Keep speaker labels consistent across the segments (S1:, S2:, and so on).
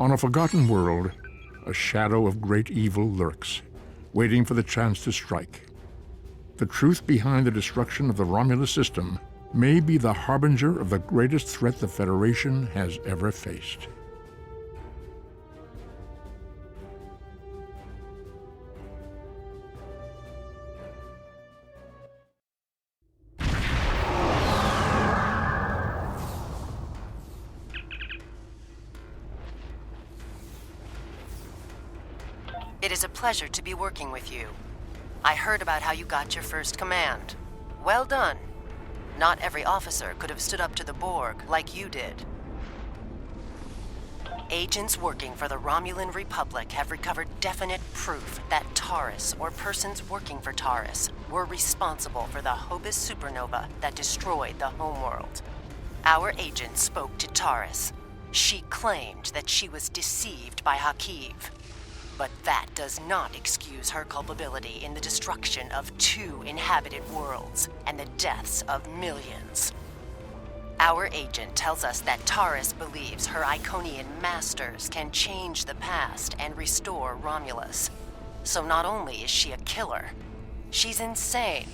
S1: On a forgotten world, a shadow of great evil lurks, waiting for the chance to strike. The truth behind the destruction of the Romulus system may be the harbinger of the greatest threat the Federation has ever faced.
S2: It is a pleasure to be working with you. I heard about how you got your first command. Well done. Not every officer could have stood up to the Borg like you did. Agents working for the Romulan Republic have recovered definite proof that Taris, or persons working for Taris, were responsible for the Hobus supernova that destroyed the homeworld. Our agent spoke to Taris. She claimed that she was deceived by Hakiv. But that does not excuse her culpability in the destruction of 2 inhabited worlds and the deaths of millions. Our agent tells us that Taris believes her Iconian masters can change the past and restore Romulus. So not only is she a killer, she's insane.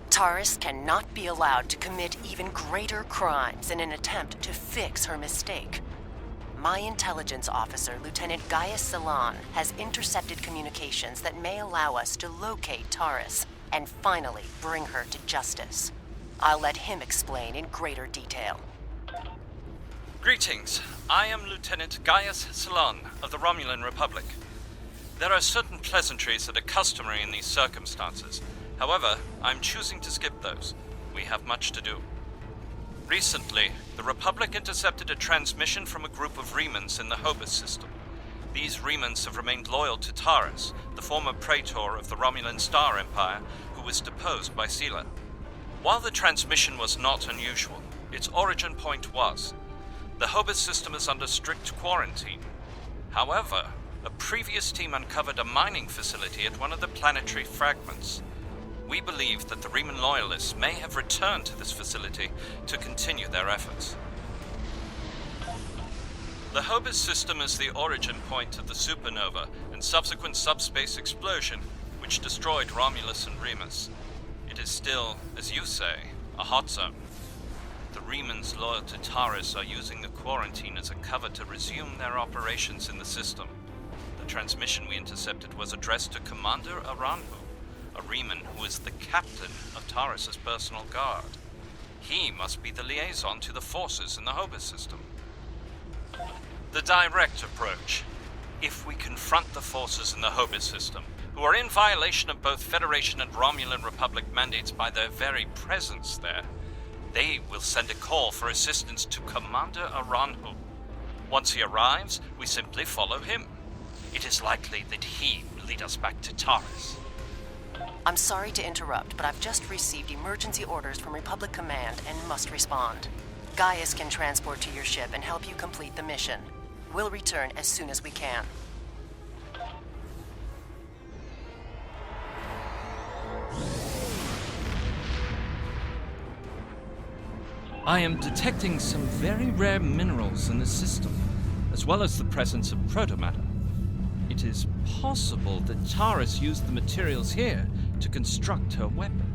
S2: Taris cannot be allowed to commit even greater crimes in an attempt to fix her mistake. My intelligence officer, Lieutenant Gaius Salon, has intercepted communications that may allow us to locate Taris and finally bring her to justice. I'll let him explain in greater detail.
S3: Greetings. I am Lieutenant Gaius Salon of the Romulan Republic. There are certain pleasantries that are customary in these circumstances. However, I'm choosing to skip those. We have much to do. Recently, the Republic intercepted a transmission from a group of Remans in the Hobus system. These Remans have remained loyal to Taris, the former praetor of the Romulan Star Empire, who was deposed by Sela. While the transmission was not unusual, its origin point was. The Hobus system is under strict quarantine. However, a previous team uncovered a mining facility at one of the planetary fragments. We believe that the Reman loyalists may have returned to this facility to continue their efforts. The Hobus system is the origin point of the supernova and subsequent subspace explosion, which destroyed Romulus and Remus. It is still, as you say, a hot zone. The Remans loyal to Taris are using the quarantine as a cover to resume their operations in the system. The transmission we intercepted was addressed to Commander Aranhu, a Reman who is the captain of Taris' personal guard. He must be the liaison to the forces in the Hobus system. The direct approach. If we confront the forces in the Hobus system, who are in violation of both Federation and Romulan Republic mandates by their very presence there, they will send a call for assistance to Commander Aranhu. Once he arrives, we simply follow him. It is likely that he will lead us back to Taris.
S2: I'm sorry to interrupt, but I've just received emergency orders from Republic Command and must respond. Gaius can transport to your ship and help you complete the mission. We'll return as soon as we can.
S4: I am detecting some very rare minerals in the system, as well as the presence of protomatter. It is possible that Taris used the materials here to construct her weapon.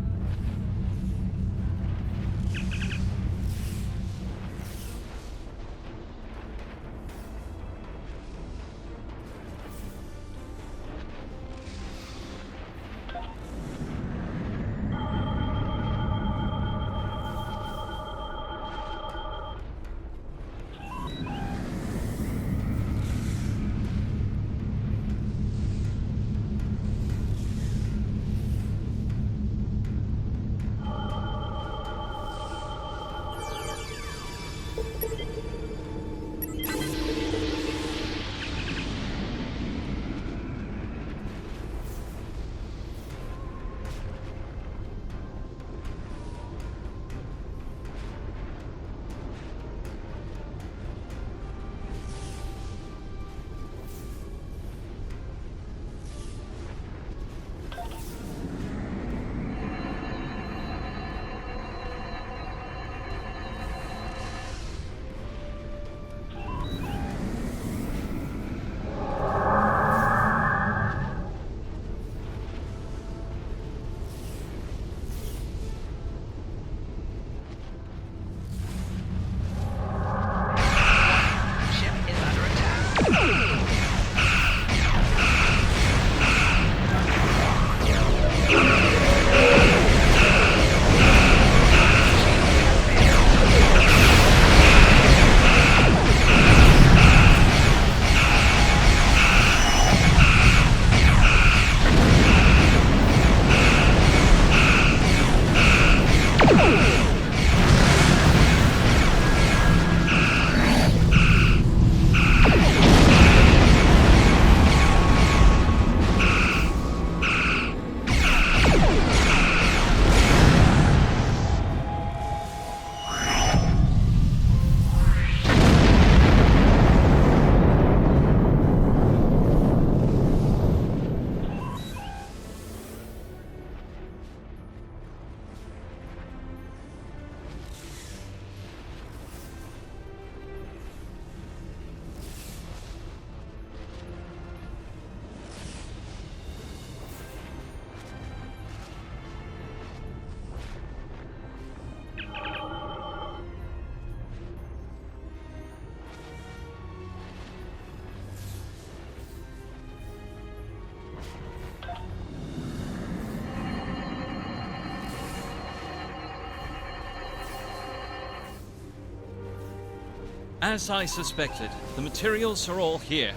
S4: As I suspected, the materials are all here.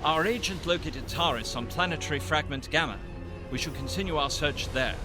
S4: Our agent located Taris on planetary fragment Gamma. We should continue our search there.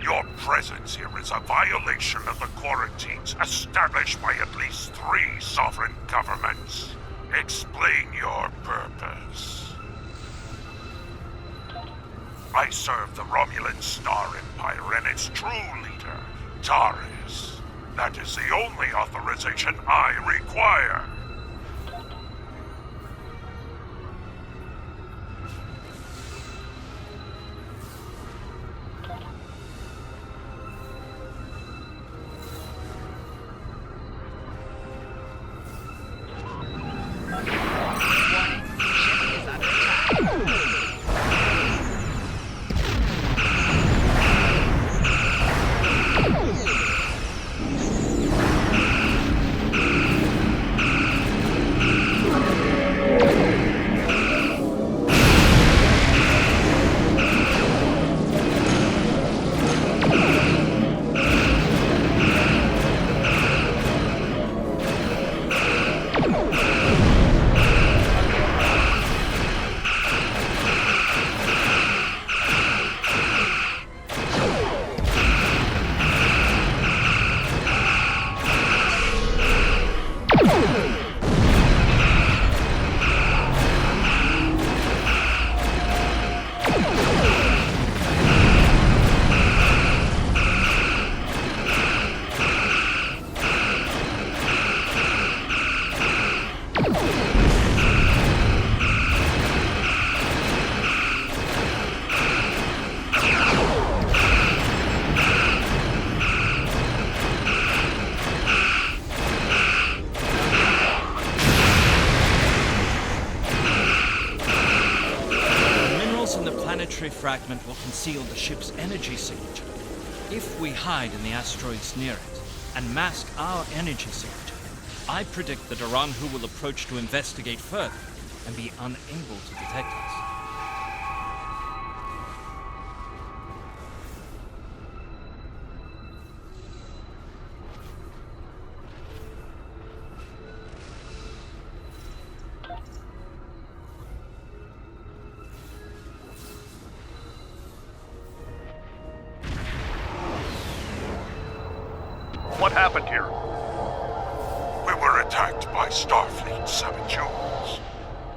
S5: Your presence here is a violation of the quarantines established by at least 3 sovereign governments. Explain your purpose. I serve the Romulan Star Empire and its true leader, Taris. That is the only authorization I require.
S4: Fragment will conceal the ship's energy signature. If we hide in the asteroids near it and mask our energy signature, I predict that Aranhu will approach to investigate further and be unable to detect us.
S6: What happened here?
S5: We were attacked by Starfleet saboteurs.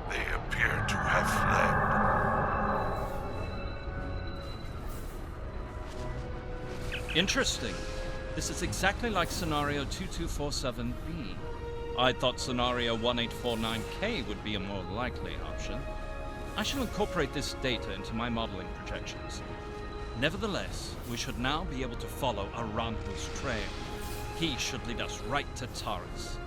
S5: They appear to have fled.
S4: Interesting. This is exactly like scenario 2247B. I thought scenario 1849K would be a more likely option. I shall incorporate this data into my modeling projections. Nevertheless, we should now be able to follow Aranhu's trail. He should lead us right to Taris.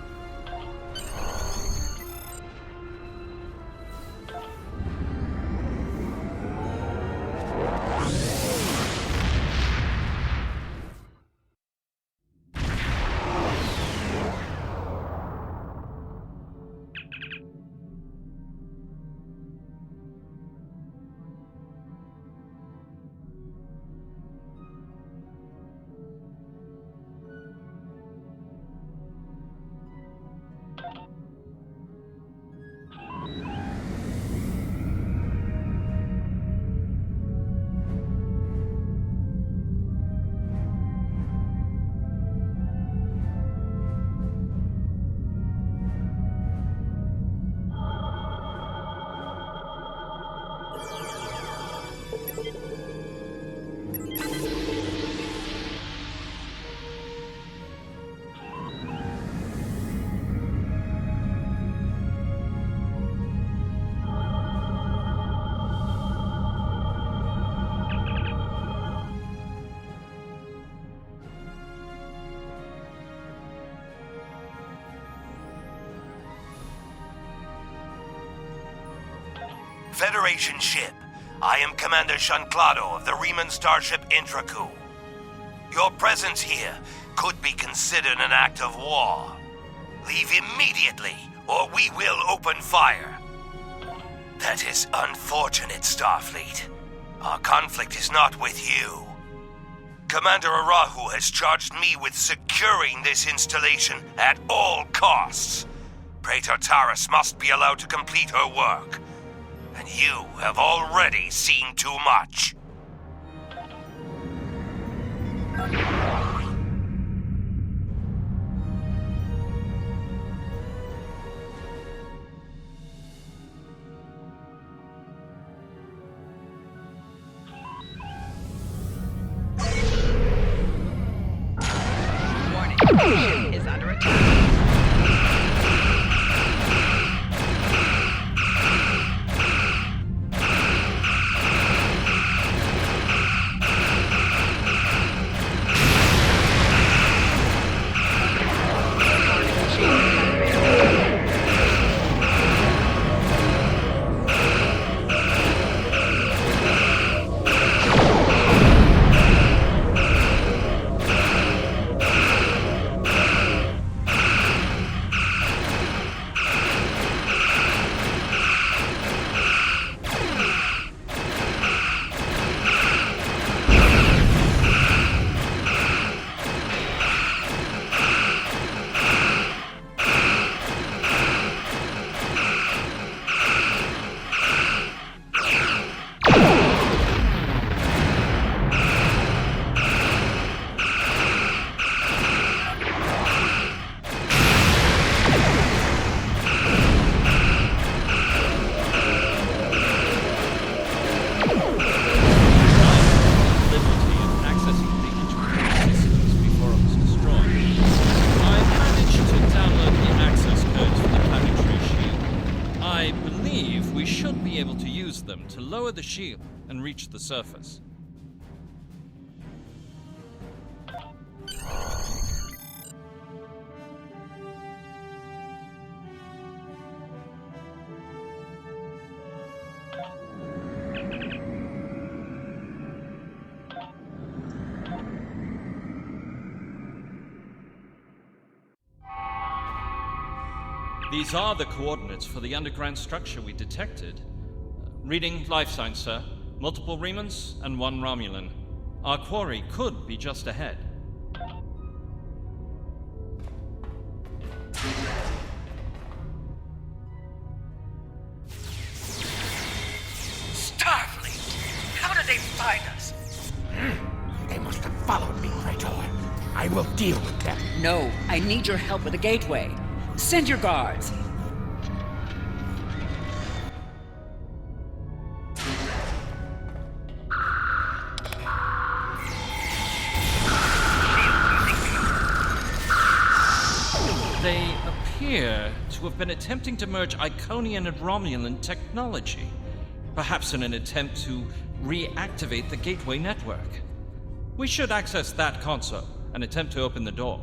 S7: Federation ship. I am Commander Shanclado of the Riemann starship Intraku. Your presence here could be considered an act of war. Leave immediately, or we will open fire. That is unfortunate, Starfleet. Our conflict is not with you. Commander Arahu has charged me with securing this installation at all costs. Praetor Taris must be allowed to complete her work. And you have already seen too much.
S8: Warning, ship is under attack.
S4: Them to lower the shield and reach the surface. These are the coordinates for the underground structure we detected. Reading life signs, sir. Multiple Remans and 1 Romulan. Our quarry could be just ahead.
S6: Starfleet! How did they find us?
S9: They must have followed me, Praetor. I will deal with them.
S8: No, I need your help with the gateway. Send your guards.
S4: They appear to have been attempting to merge Iconian and Romulan technology, perhaps in an attempt to reactivate the gateway network. We should access that console and attempt to open the door.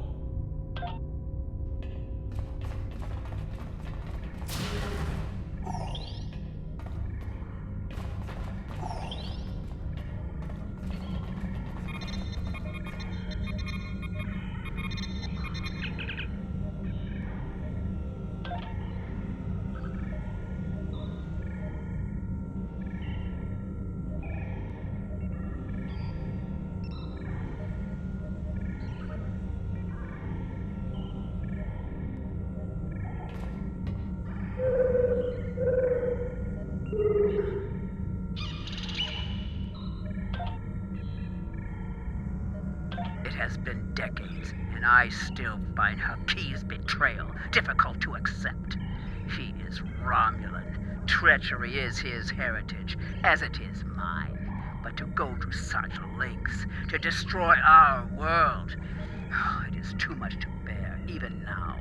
S6: It has been decades, and I still find Haqi's betrayal difficult to accept. He is Romulan. Treachery is his heritage, as it is mine. But to go to such lengths, to destroy our world, it is too much to bear, even now.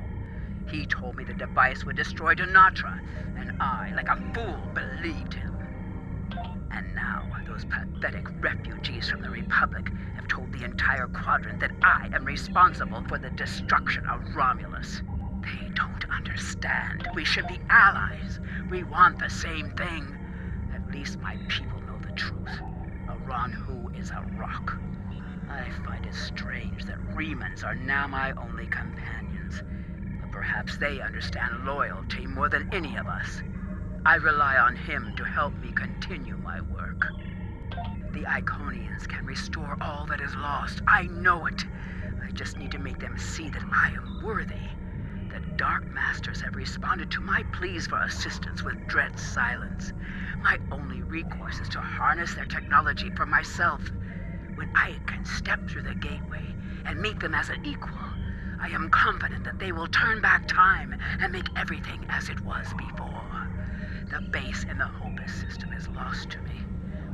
S6: He told me the device would destroy Donatra, and I, like a fool, believed him. And now, those pathetic refugees from the Republic have told the entire Quadrant that I am responsible for the destruction of Romulus. They don't understand. We should be allies. We want the same thing. At least my people know the truth. Aranhu is a rock. I find it strange that Remans are now my only companions. But perhaps they understand loyalty more than any of us. I rely on him to help me continue my work. The Iconians can restore all that is lost. I know it. I just need to make them see that I am worthy. The Dark Masters have responded to my pleas for assistance with dread silence. My only recourse is to harness their technology for myself. When I can step through the gateway and meet them as an equal, I am confident that they will turn back time and make everything as it was before. The base in the Hobus system is lost to me,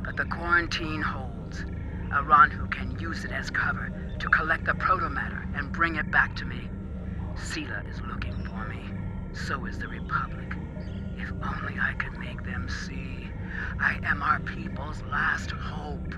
S6: but the quarantine holds. Aranhu can use it as cover to collect the protomatter and bring it back to me. Sela is looking for me. So is the Republic. If only I could make them see. I am our people's last hope.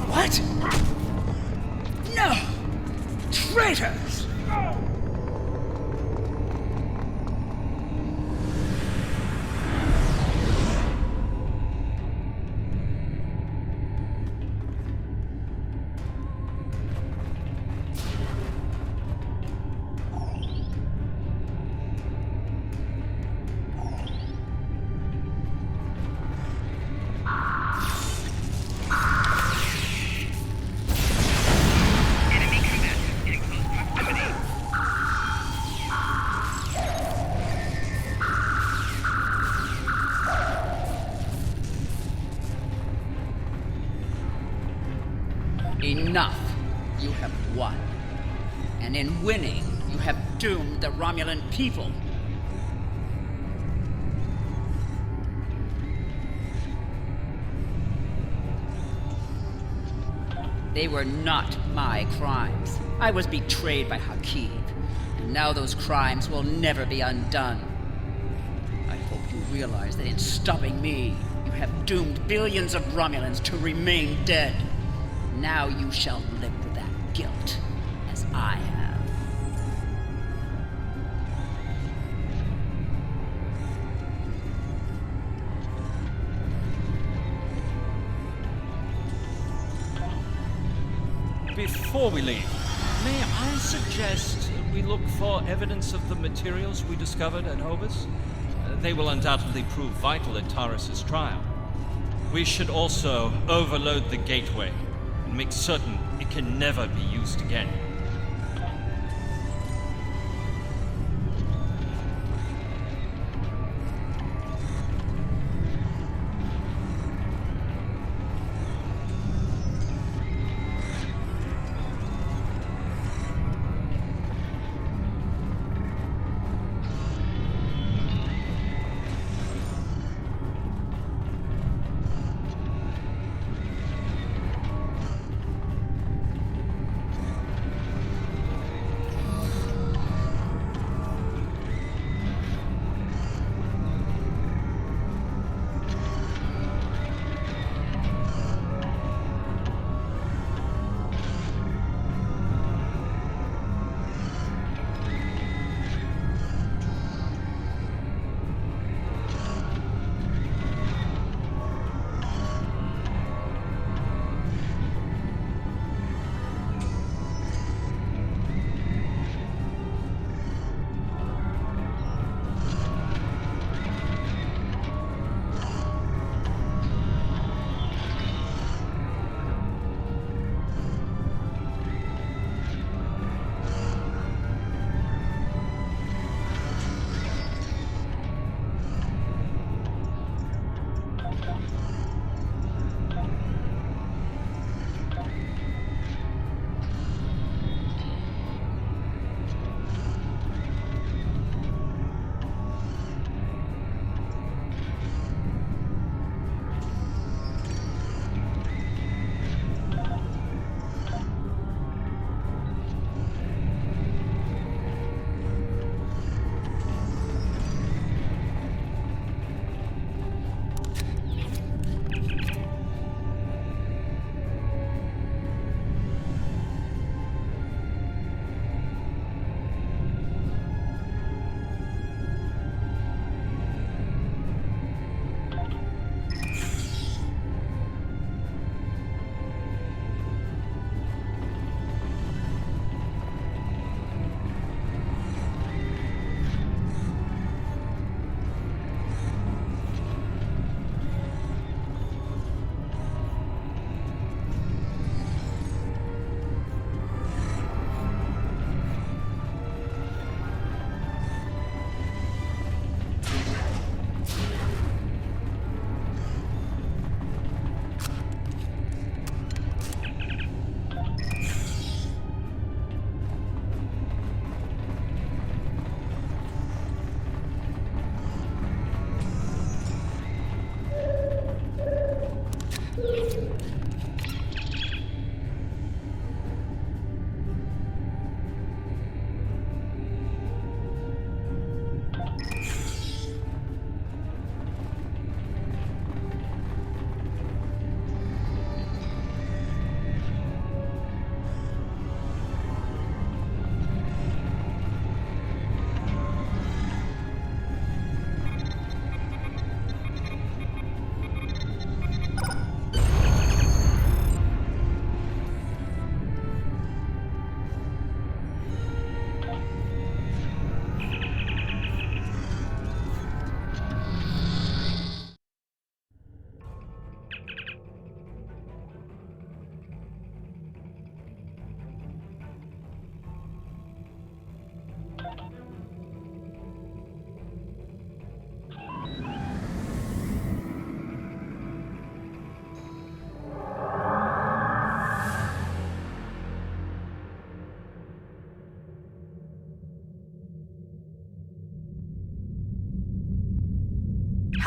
S6: What? No! Traitors!
S8: Enough. You have won. And in winning, you have doomed the Romulan people. They were not my crimes. I was betrayed by Hakiv, and now those crimes will never be undone. I hope you realize that in stopping me, you have doomed billions of Romulans to remain dead. Now you shall live with that guilt, as I have.
S4: Before we leave, may I suggest we look for evidence of the materials we discovered at Hobus? They will undoubtedly prove vital at Taris' trial. We should also overload the gateway and make certain it can never be used again.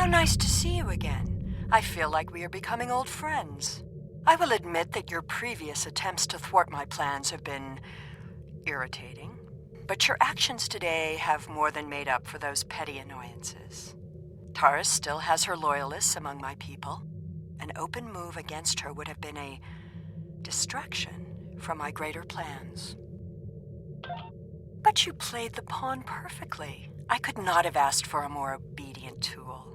S10: How nice to see you again. I feel like we are becoming old friends. I will admit that your previous attempts to thwart my plans have been irritating, but your actions today have more than made up for those petty annoyances. Taris still has her loyalists among my people. An open move against her would have been a distraction from my greater plans. But you played the pawn perfectly. I could not have asked for a more obedient tool.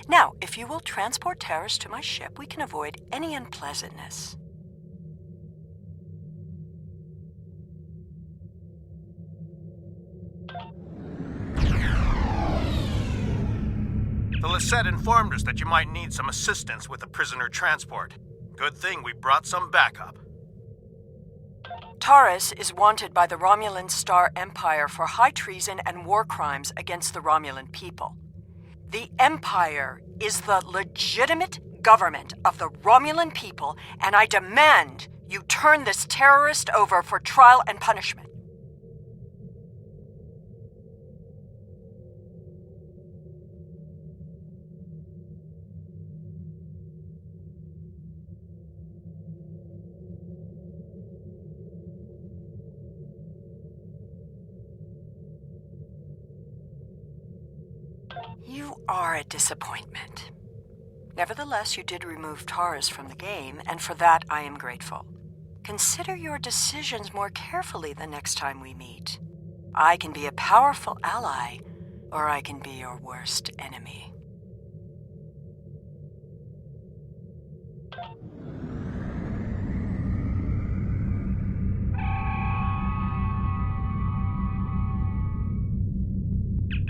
S10: Now, if you will transport Taris to my ship, we can avoid any unpleasantness.
S11: The Lisette informed us that you might need some assistance with the prisoner transport. Good thing we brought some backup.
S10: Taris is wanted by the Romulan Star Empire for high treason and war crimes against the Romulan people. The Empire is the legitimate government of the Romulan people, and I demand you turn this terrorist over for trial and punishment. You are a disappointment. Nevertheless, you did remove Taris from the game, and for that I am grateful. Consider your decisions more carefully the next time we meet. I can be a powerful ally, or I can be your worst enemy.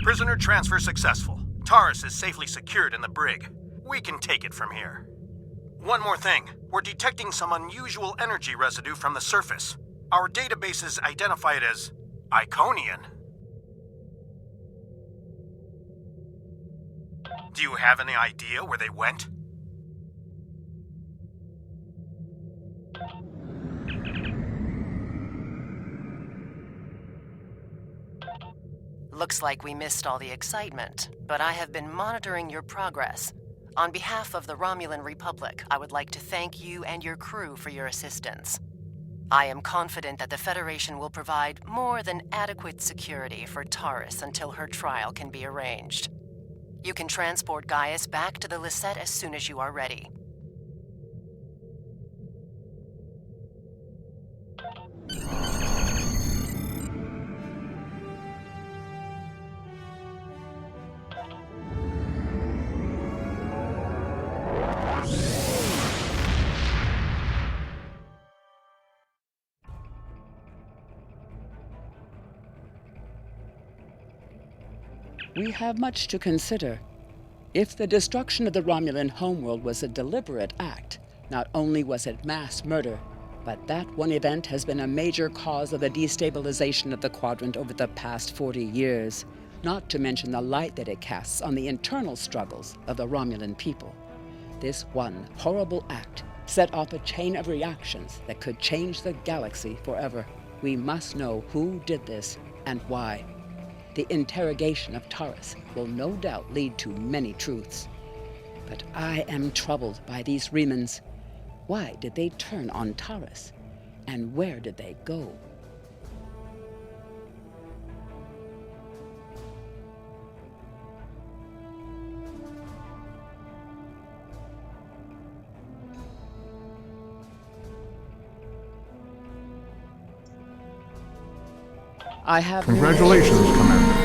S11: Prisoner transfer successful. Taris is safely secured in the brig. We can take it from here. One more thing. We're detecting some unusual energy residue from the surface. Our databases identify it as Iconian. Do you have any idea where they went?
S2: Looks like we missed all the excitement, but I have been monitoring your progress. On behalf of the Romulan Republic, I would like to thank you and your crew for your assistance. I am confident that the Federation will provide more than adequate security for Taris until her trial can be arranged. You can transport Gaius back to the Lisette as soon as you are ready.
S8: We have much to consider. If the destruction of the Romulan homeworld was a deliberate act, not only was it mass murder, but that one event has been a major cause of the destabilization of the Quadrant over the past 40 years, not to mention the light that it casts on the internal struggles of the Romulan people. This one horrible act set off a chain of reactions that could change the galaxy forever. We must know who did this and why. The interrogation of Taris will no doubt lead to many truths. But I am troubled by these Remans. Why did they turn on Taris? And where did they go? I have
S1: Congratulations, Commander.